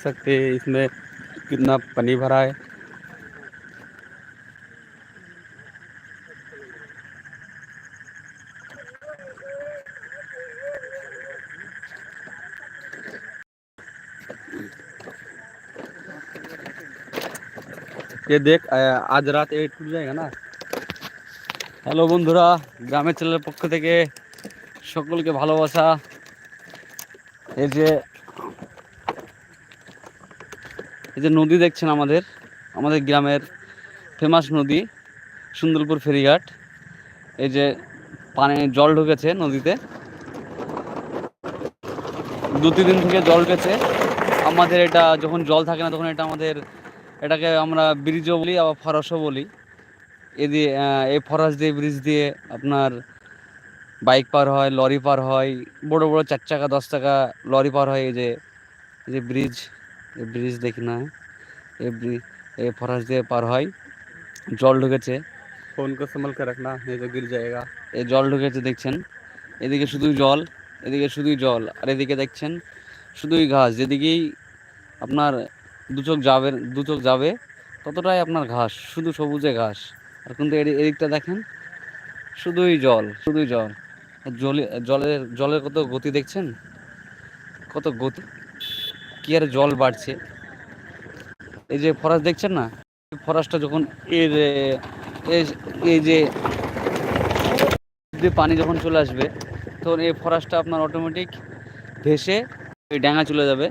सकते हैं इसमें कितना पानी भरा है। ये देख आज रात ये टूट जाएगा ना। হ্যালো বন্ধুরা, গ্রামের ছেলের পক্ষ থেকে সকলকে ভালোবাসা। এই যে নদী দেখছেন, আমাদের আমাদের গ্রামের ফেমাস নদী সুন্দরপুর ফেরিঘাট। এই যে পানি জল ঢুকেছে নদীতে, 2-3 দিন থেকে জল ঢুকেছে। আমাদের এটা যখন জল থাকে না তখন এটা আমাদের এটাকে আমরা ব্রিজও বলি, আবার ফরাসও বলি। এদিকে এই ফরাস দিয়ে ব্রিজ দিয়ে আপনার বাইক পার হয়, লরি পার হয়, বড় বড় 4 চাকা 10 চাকা লরি পার হয়। এই যে ব্রিজ, এই ব্রিজ দেখি না, এই ফরাস দিয়ে পার হয়। জল ঢুকেছে, ফোন को संभल कर रखना नहीं तो गिर जाएगा। এই জল ঢুকেছে দেখছেন, এদিকে শুধুই জল, এদিকে শুধুই জল, আর এদিকে দেখছেন শুধুই ঘাস। যেদিকেই আপনার দু চোখ যাবে ততটাই আপনার ঘাস, শুধু সবুজে ঘাস। আর কিন্তু এদিকটা দেখেন শুধুই জল, শুধুই জল। জলের কত গতি দেখছেন, কত গতি, কি আর জল বাড়ছে। এই যে ফরাস দেখছেন না, ফরাসটা যখন এর এই যে পানি যখন চলে আসবে তখন এই ফরাসটা আপনার অটোমেটিক ভেসে ওই ডাঙা চলে যাবে।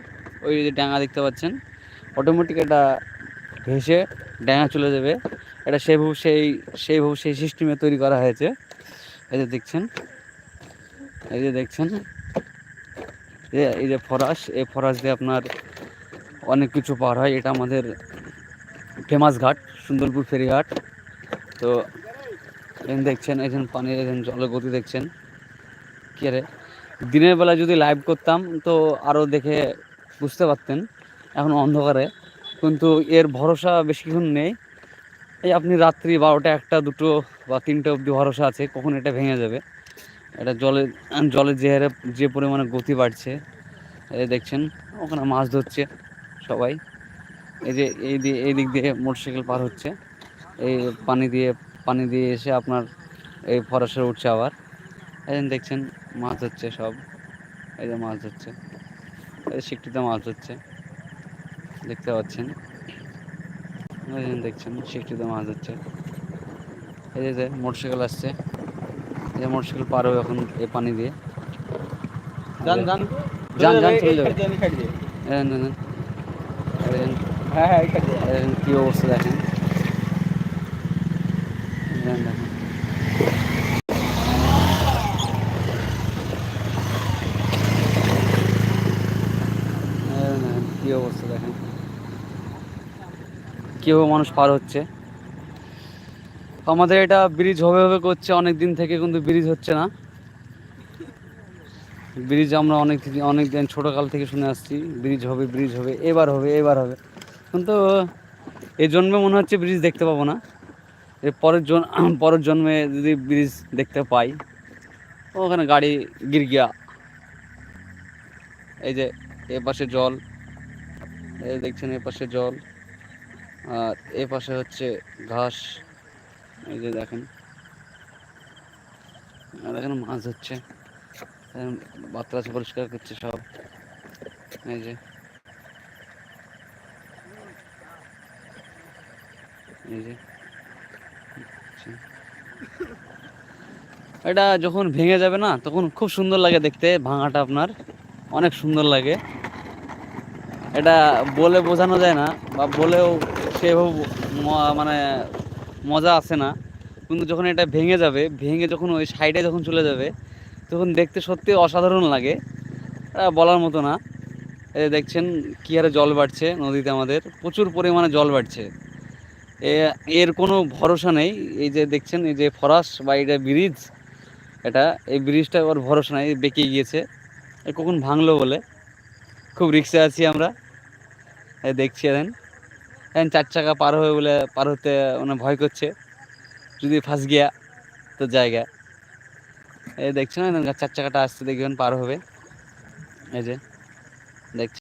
ওই যে ডাঙা দেখতে পাচ্ছেন, অটোমেটিক এটা ভেসে ডাঙা চলে যাবে। এটা সেই সিস্টেমে তৈরি করা হয়েছে। এই যে দেখছেন, এই যে দেখছেন, এই যে ফরাস, এই ফরাস দিয়ে আপনার অনেক কিছু পার হয়। এটা আমাদের ফেমাস ঘাট সুন্দরপুর ফেরিঘাট। তো এখানে দেখছেন, এখানে পানির এখানে জলের গতি দেখছেন। কি আরে, দিনের বেলা যদি লাইভ করতাম তো আরও দেখে বুঝতে পারতেন, এখন অন্ধকারে কিন্তু এর ভরসা বেশিক্ষণ নেই। এই আপনি রাত্রি 12টা 1টা 2টো বা 3টে অবধি ভরসা আছে কখন এটা ভেঙে যাবে। এটা জলের যে পরিমাণে গতি বাড়ছে। এই দেখছেন ওখানে মাছ ধরছে সবাই। এই যে এই দিক দিয়ে মোটরসাইকেল পার হচ্ছে, এই পানি দিয়ে এসে আপনার এই ফরেস্টে উঠছে আবার। এই দেখছেন মাছ হচ্ছে সব, এই যে মাছ ধরছে, এই শিকটিতে মাছ ধরছে দেখতে পাচ্ছেন। দেখছেন শিকটিতে মাছ হচ্ছে। এই যে মোটরসাইকেল আসছে, এই যে মোটরসাইকেল পার হবে এখন এই পানি দিয়ে। যান যান যান যান চলে যাবে। হ্যাঁ হ্যাঁ, কি অবস্থা দেখেন, দেখেন কি অবস্থা দেখেন, কীভাবে মানুষ পার হচ্ছে। আমাদের এটা ব্রিজ হবে হবে করছে অনেক দিন থেকে, কিন্তু ব্রিজ হচ্ছে না। ব্রিজ আমরা অনেক দিন ছোটোকাল থেকে শুনে আসছি ব্রিজ হবে, ব্রিজ হবে, এবার হবে, এবার হবে। কিন্তু এই জন্মে মনে হচ্ছে ব্রিজ দেখতে পাবো না। এর পরের জন্মে যদি ব্রিজ দেখতে পাই, ওখানে গাড়ি গির গিয়া। এই যে এ পাশে জল, এই দেখছেন এ পাশে জল, আর এ পাশে হচ্ছে ঘাস। এই যে দেখেন, আর এখানে মাছ হচ্ছে, বাচ্চা পরিষ্কার করছে সব। এই যে এই যে এটা যখন ভেঙে যাবে না তখন খুব সুন্দর লাগে দেখতে, ভাঙাটা আপনার অনেক সুন্দর লাগে। এটা বলে বোঝানো যায় না, বা বলেও সেভাবে মানে মজা আসে না। কিন্তু যখন এটা ভেঙে যখন ওই সাইডে যখন চলে যাবে তখন দেখতে সত্যি অসাধারণ লাগে, বলার মতো না। এই দেখছেন কি হারে জল বাড়ছে নদীতে, আমাদের প্রচুর পরিমাণে জল বাড়ছে। এর কোনো ভরসা নেই। এই যে দেখছেন এই যে ফরাস বা এটা ব্রিজ, এই ব্রিজটা ওর ভরসা নেই, বেঁকে গিয়েছে। কখন ভাঙলো বলে খুব রিক্সে আছি আমরা। দেখছি এখন 4 চাকা পার হতে মানে ভয় করছে, যদি ফাঁস গিয়া তো জায়গা। এই দেখছেন 4 চাকাটা আসতে দেখবেন পার হবে। এই যে দেখছি।